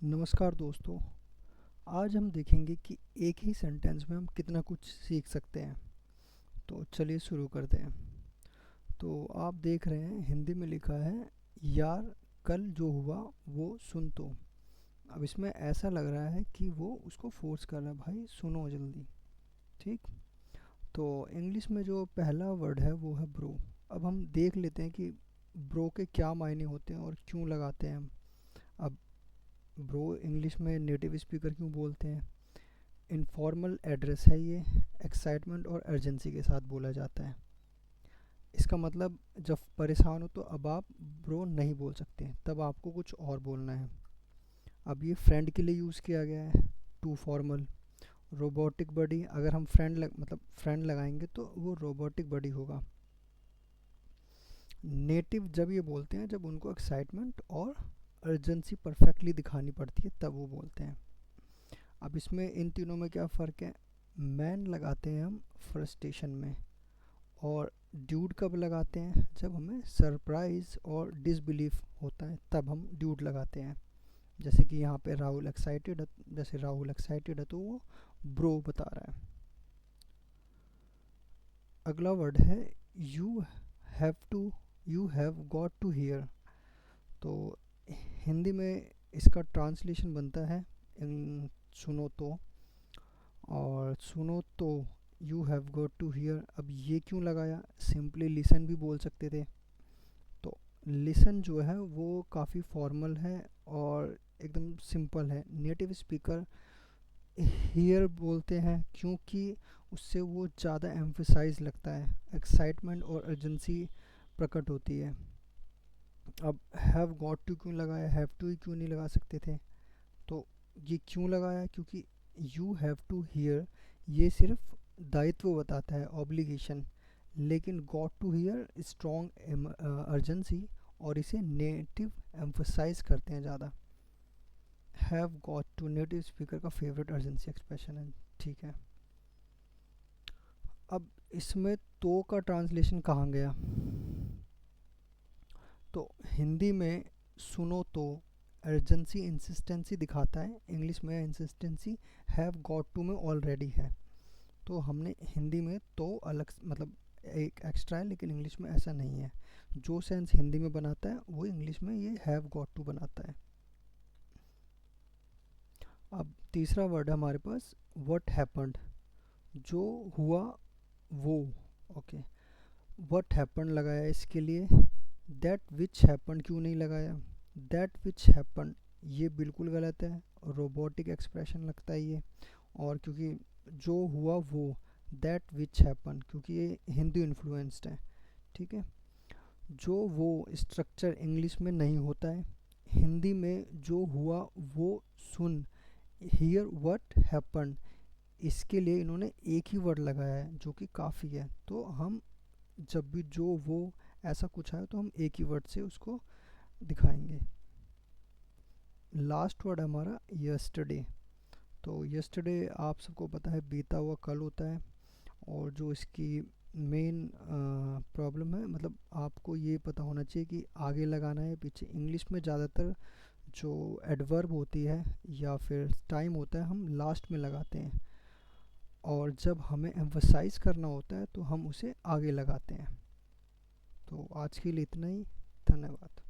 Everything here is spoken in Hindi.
नमस्कार दोस्तों। आज हम देखेंगे कि एक ही सेंटेंस में हम कितना कुछ सीख सकते हैं। तो चलिए शुरू करते हैं। तो आप देख रहे हैं हिंदी में लिखा है, यार कल जो हुआ वो सुन तो। अब इसमें ऐसा लग रहा है कि वो उसको फोर्स कर रहा है, भाई सुनो जल्दी। ठीक। तो इंग्लिश में जो पहला वर्ड है वो है ब्रो। अब हम देख लेते हैं कि ब्रो के क्या मायने होते हैं और क्यों लगाते हैं हम। अब ब्रो इंग्लिश में नेटिव स्पीकर क्यों बोलते हैं? इनफॉर्मल एड्रेस है ये, एक्साइटमेंट और अर्जेंसी के साथ बोला जाता है। इसका मतलब जब परेशान हो तो अब आप ब्रो नहीं बोल सकते, तब आपको कुछ और बोलना है। अब ये फ्रेंड के लिए यूज़ किया गया है, टू फॉर्मल। रोबोटिक बडी, अगर हम मतलब फ्रेंड लगाएंगे तो वो रोबोटिक बडी होगा। नेटिव जब ये बोलते हैं जब उनको एक्साइटमेंट और अर्जेंसी परफेक्टली दिखानी पड़ती है, तब वो बोलते हैं। अब इसमें इन तीनों में क्या फ़र्क है? मैन लगाते हैं हम फ्रस्ट्रेशन में, और ड्यूड कब लगाते हैं? जब हमें सरप्राइज़ और डिसबिलीफ होता है, तब हम ड्यूड लगाते हैं। जैसे कि यहाँ पे राहुल एक्साइटेड है, जैसे राहुल एक्साइटेड है तो वो ब्रो बता रहा है। अगला वर्ड है you have to, you have got to hear. तो हिंदी में इसका ट्रांसलेशन बनता है सुनो तो, और सुनो तो you have got to hear. अब ये क्यों लगाया? सिंपली लिसन भी बोल सकते थे। तो लिसन जो है वो काफ़ी फॉर्मल है और एकदम सिंपल है। नेटिव स्पीकर हियर बोलते हैं क्योंकि उससे वो ज़्यादा एम्फेसाइज लगता है, एक्साइटमेंट और अर्जेंसी प्रकट होती है। अब हैव गॉट टू क्यों लगाया? हैव टू ही क्यों नहीं लगा सकते थे? तो ये क्यों लगाया? क्योंकि यू हैव टू हियर ये सिर्फ दायित्व बताता है, ऑब्लिगेशन। लेकिन got to hear strong urgency, और इसे नेटिव एम्फसाइज करते हैं ज़्यादा। Have got to native speaker का फेवरेट अर्जेंसी एक्सप्रेशन है। ठीक है। अब इसमें तो का ट्रांसलेशन कहाँ गया? तो हिंदी में सुनो तो अर्जेंसी इंसिस्टेंसी दिखाता है, इंग्लिश में इंसिस्टेंसी हैव गॉट टू में ऑलरेडी है। तो हमने हिंदी में तो अलग मतलब एक एक्स्ट्रा है, लेकिन इंग्लिश में ऐसा नहीं है। जो सेंस हिंदी में बनाता है वो इंग्लिश में ये हैव गॉट टू बनाता है। अब तीसरा वर्ड है हमारे पास व्हाट हैपेंड, जो हुआ वो। ओके, व्हाट हैपेंड लगाया इसके लिए। दैट विच हैपेंड क्यों नहीं लगाया? दैट विच हैपेंड ये बिल्कुल गलत है, रोबोटिक एक्सप्रेशन लगता है ये। और क्योंकि जो हुआ वो, दैट विच हैपन, क्योंकि ये हिंदी इन्फ्लुएंस्ड है। ठीक है। जो वो स्ट्रक्चर इंग्लिश में नहीं होता है, हिंदी में जो हुआ वो सुन, हियर व्हाट हैपन, इसके लिए इन्होंने एक ही वर्ड लगाया है जो कि काफ़ी है। तो हम जब भी जो वो ऐसा कुछ आए तो हम एक ही वर्ड से उसको दिखाएंगे। लास्ट वर्ड हमारा यस्टरडे। तो यस्टरडे आप सबको पता है बीता हुआ कल होता है, और जो इसकी मेन प्रॉब्लम है, मतलब आपको ये पता होना चाहिए कि आगे लगाना है पीछे। इंग्लिश में ज़्यादातर जो एडवर्ब होती है या फिर टाइम होता है हम लास्ट में लगाते हैं, और जब हमें एम्फसाइज करना होता है तो हम उसे आगे लगाते हैं। तो आज के लिए इतना ही। धन्यवाद।